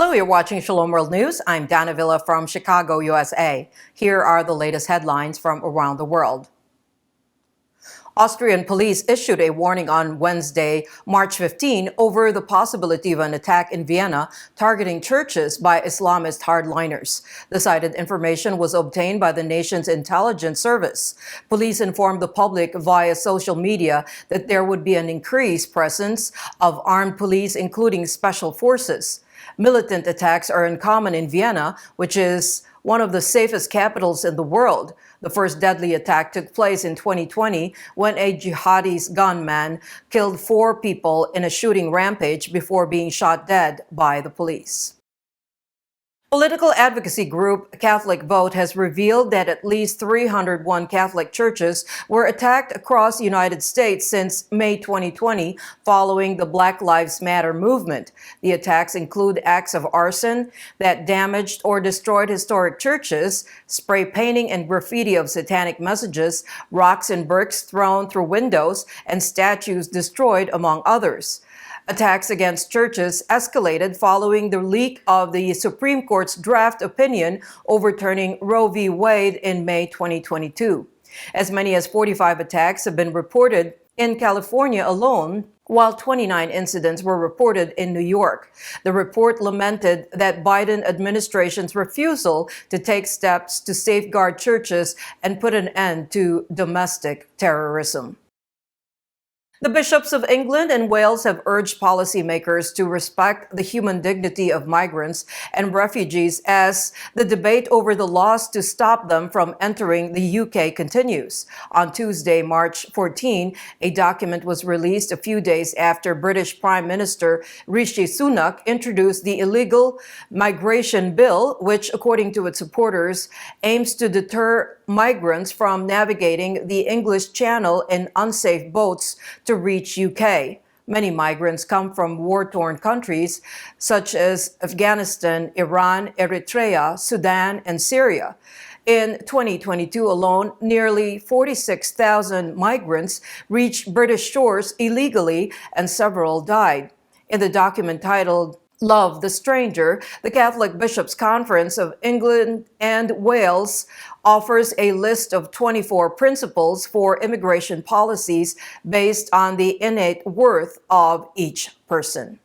Hello, you're watching Shalom World News. I'm Dana Villa from Chicago, USA. Here are the latest headlines from around the world. Austrian police issued a warning on Wednesday, March 15, over the possibility of an attack in Vienna targeting churches by Islamist hardliners. The cited information was obtained by the nation's intelligence service. Police informed the public via social media that there would be an increased presence of armed police, including special forces. Militant attacks are uncommon in Vienna, which is one of the safest capitals in the world. The first deadly attack took place in 2020 when a jihadist gunman killed 4 people in a shooting rampage before being shot dead by the police. Political advocacy group CatholicVote has revealed that at least 301 Catholic churches were attacked across the United States since May 2020 following the Black Lives Matter movement. The attacks include acts of arson that damaged or destroyed historic churches, spray painting and graffiti of satanic messages, rocks and bricks thrown through windows, and statues destroyed, among others. Attacks against churches escalated following the leak of the Supreme Court's draft opinion overturning Roe v. Wade in May 2022. As many as 45 attacks have been reported in California alone, while 29 incidents were reported in New York. The report lamented that Biden administration's refusal to take steps to safeguard churches and put an end to domestic terrorism. The bishops of England and Wales have urged policymakers to respect the human dignity of migrants and refugees as the debate over the laws to stop them from entering the UK continues. On Tuesday, March 14, a document was released a few days after British Prime Minister Rishi Sunak introduced the illegal migration bill, which, according to its supporters, aims to deter migrants from navigating the English Channel in unsafe boats to reach UK. Many migrants come from war-torn countries such as Afghanistan, Iran, Eritrea, Sudan, and Syria. In 2022 alone, nearly 46,000 migrants reached British shores illegally, and several died. In the document titled Love the Stranger, the Catholic Bishops' Conference of England and Wales offers a list of 24 principles for immigration policies based on the innate worth of each person.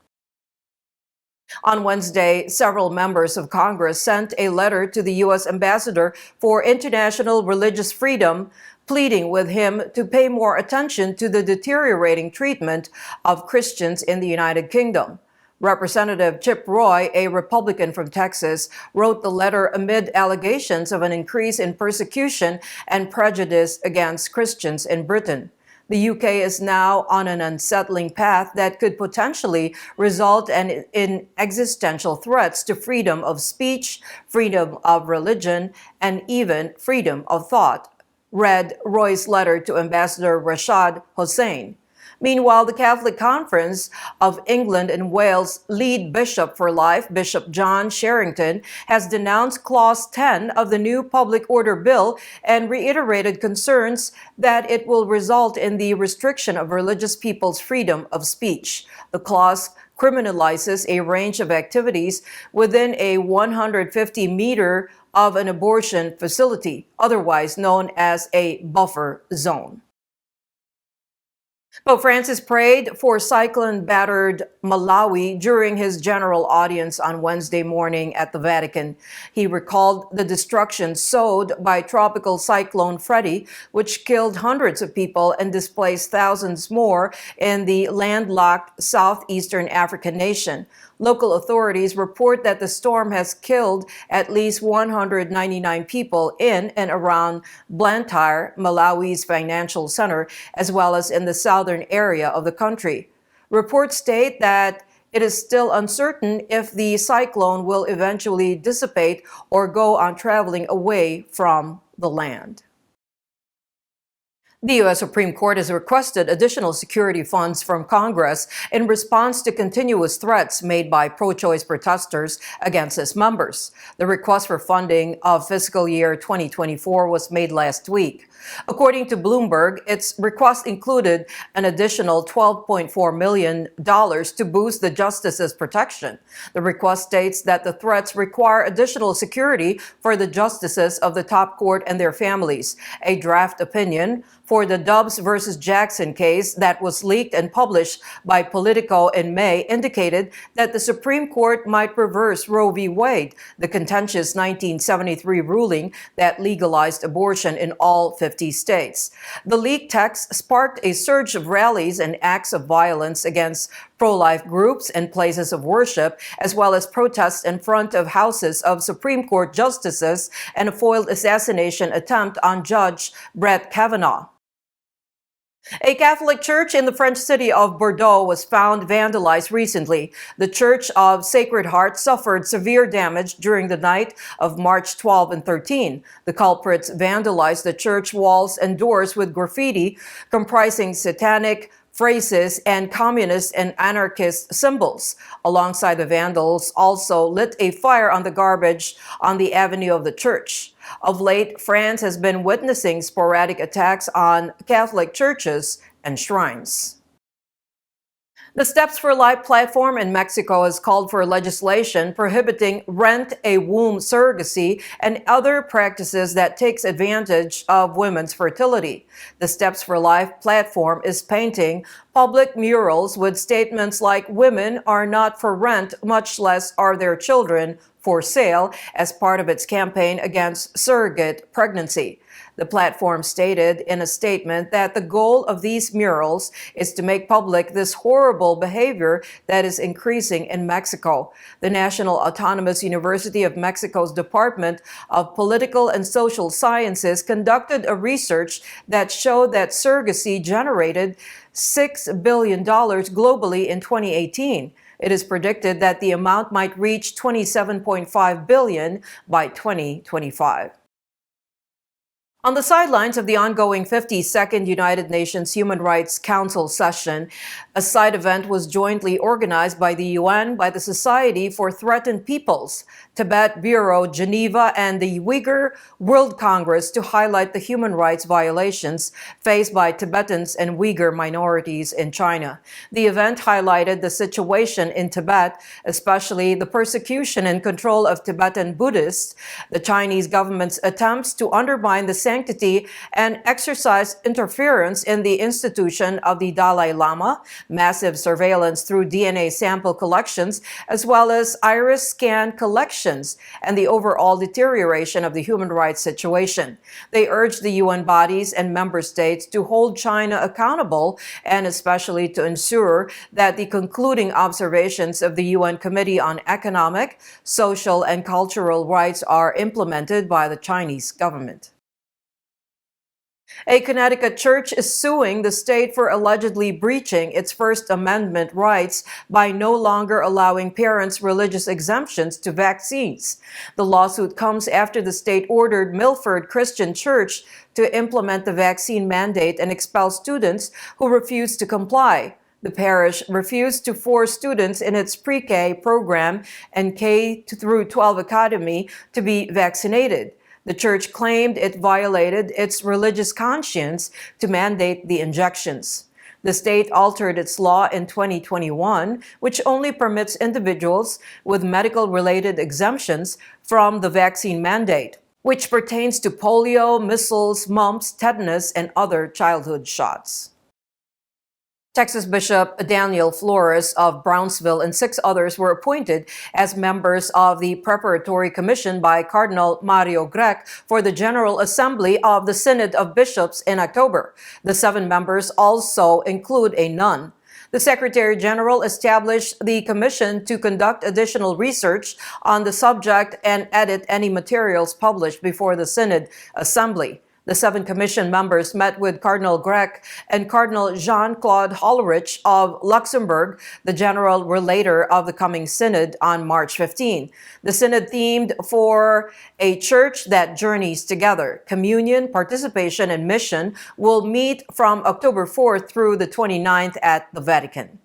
On Wednesday, several members of Congress sent a letter to the U.S. Ambassador for International Religious Freedom, pleading with him to pay more attention to the deteriorating treatment of Christians in the United Kingdom. Representative Chip Roy, a Republican from Texas, wrote the letter amid allegations of an increase in persecution and prejudice against Christians in Britain. The UK is now on an unsettling path that could potentially result in existential threats to freedom of speech, freedom of religion, and even freedom of thought, read Roy's letter to Ambassador Rashad Hossain. Meanwhile, the Catholic Conference of England and Wales lead bishop for life, Bishop John Sherrington, has denounced Clause 10 of the new Public Order Bill and reiterated concerns that it will result in the restriction of religious people's freedom of speech. The clause criminalizes a range of activities within a 150 meter of an abortion facility, otherwise known as a buffer zone. Pope Francis prayed for cyclone-battered Malawi during his general audience on Wednesday morning at the Vatican. He recalled the destruction sowed by Tropical Cyclone Freddy, which killed hundreds of people and displaced thousands more in the landlocked southeastern African nation. Local authorities report that the storm has killed at least 199 people in and around Blantyre, Malawi's financial center, as well as in the southern area of the country. Reports state that it is still uncertain if the cyclone will eventually dissipate or go on traveling away from the land. The U.S. Supreme Court has requested additional security funds from Congress in response to continuous threats made by pro-choice protesters against its members. The request for funding of fiscal year 2024 was made last week. According to Bloomberg, its request included an additional $12.4 million to boost the justices' protection. The request states that the threats require additional security for the justices of the top court and their families. A draft opinion for the Dobbs versus Jackson case that was leaked and published by Politico in May indicated that the Supreme Court might reverse Roe v. Wade, the contentious 1973 ruling that legalized abortion in all 50 states. The leaked text sparked a surge of rallies and acts of violence against pro-life groups and places of worship, as well as protests in front of houses of Supreme Court justices and a foiled assassination attempt on Judge Brett Kavanaugh. A Catholic church in the French city of Bordeaux was found vandalized recently. The Church of Sacred Heart suffered severe damage during the night of March 12 and 13. The culprits vandalized the church walls and doors with graffiti comprising satanic phrases and communist and anarchist symbols. Alongside the vandals also lit a fire on the garbage on the avenue of the church. Of late, France has been witnessing sporadic attacks on Catholic churches and shrines. The Steps for Life platform in Mexico has called for legislation prohibiting rent-a-womb surrogacy and other practices that takes advantage of women's fertility. The Steps for Life platform is painting public murals with statements like "Women are not for rent, much less are their children for sale," as part of its campaign against surrogate pregnancy. The platform stated in a statement that the goal of these murals is to make public this horrible behavior that is increasing in Mexico. The National Autonomous University of Mexico's Department of Political and Social Sciences conducted a research that showed that surrogacy generated $6 billion globally in 2018. It is predicted that the amount might reach $27.5 billion by 2025. On the sidelines of the ongoing 52nd United Nations Human Rights Council session, a side event was jointly organized by the UN, by the Society for Threatened Peoples, Tibet Bureau, Geneva, and the Uyghur World Congress to highlight the human rights violations faced by Tibetans and Uyghur minorities in China. The event highlighted the situation in Tibet, especially the persecution and control of Tibetan Buddhists, the Chinese government's attempts to undermine the sanctity and exercise interference in the institution of the Dalai Lama, massive surveillance through DNA sample collections, as well as iris scan collections, and the overall deterioration of the human rights situation. They urged the UN bodies and member states to hold China accountable, and especially to ensure that the concluding observations of the UN Committee on Economic, Social, and Cultural Rights are implemented by the Chinese government. A Connecticut church is suing the state for allegedly breaching its First Amendment rights by no longer allowing parents religious exemptions to vaccines. The lawsuit comes after the state ordered Milford Christian Church to implement the vaccine mandate and expel students who refused to comply. The parish refused to force students in its pre-K program and K-12 academy to be vaccinated. The church claimed it violated its religious conscience to mandate the injections. The state altered its law in 2021, which only permits individuals with medical-related exemptions from the vaccine mandate, which pertains to polio, measles, mumps, tetanus, and other childhood shots. Texas Bishop Daniel Flores of Brownsville and 6 others were appointed as members of the preparatory commission by Cardinal Mario Grech for the General Assembly of the Synod of Bishops in October. The 7 members also include a nun. The Secretary General established the commission to conduct additional research on the subject and edit any materials published before the Synod Assembly. The 7 commission members met with Cardinal Grech and Cardinal Jean-Claude Hollerich of Luxembourg, the general relator of the coming synod, on March 15. The synod themed for a church that journeys together. Communion, participation, and mission will meet from October 4th through the 29th at the Vatican.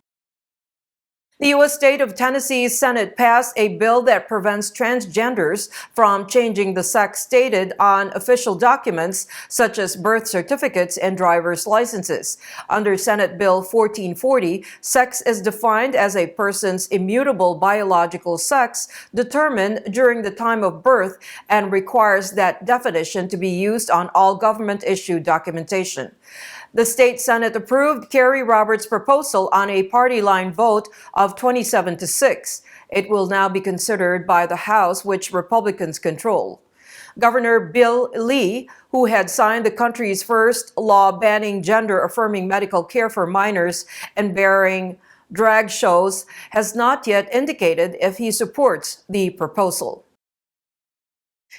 The U.S. state of Tennessee's Senate passed a bill that prevents transgenders from changing the sex stated on official documents such as birth certificates and driver's licenses. Under Senate Bill 1440, sex is defined as a person's immutable biological sex determined during the time of birth and requires that definition to be used on all government-issued documentation. The state Senate approved Kerry Roberts' proposal on a party line vote of 27-6. It will now be considered by the House, which Republicans control. Governor Bill Lee, who had signed the country's first law banning gender-affirming medical care for minors and barring drag shows, has not yet indicated if he supports the proposal.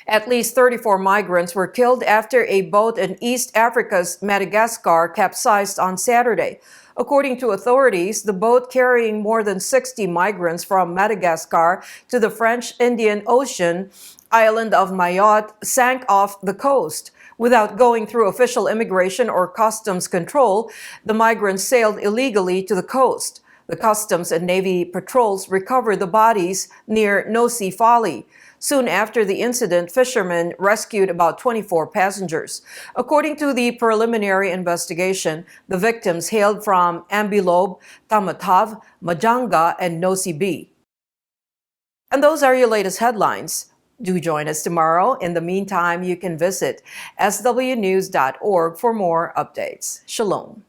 At least 34 migrants were killed after a boat in East Africa's Madagascar capsized on Saturday. According to authorities, the boat carrying more than 60 migrants from Madagascar to the French Indian Ocean island of Mayotte sank off the coast. Without going through official immigration or customs control, the migrants sailed illegally to the coast. The Customs and Navy patrols recovered the bodies near Nosy Folly. Soon after the incident, fishermen rescued about 24 passengers. According to the preliminary investigation, the victims hailed from Ambilobe, Tamatav, Majanga, and Nosy B. And those are your latest headlines. Do join us tomorrow. In the meantime, you can visit swnews.org for more updates. Shalom.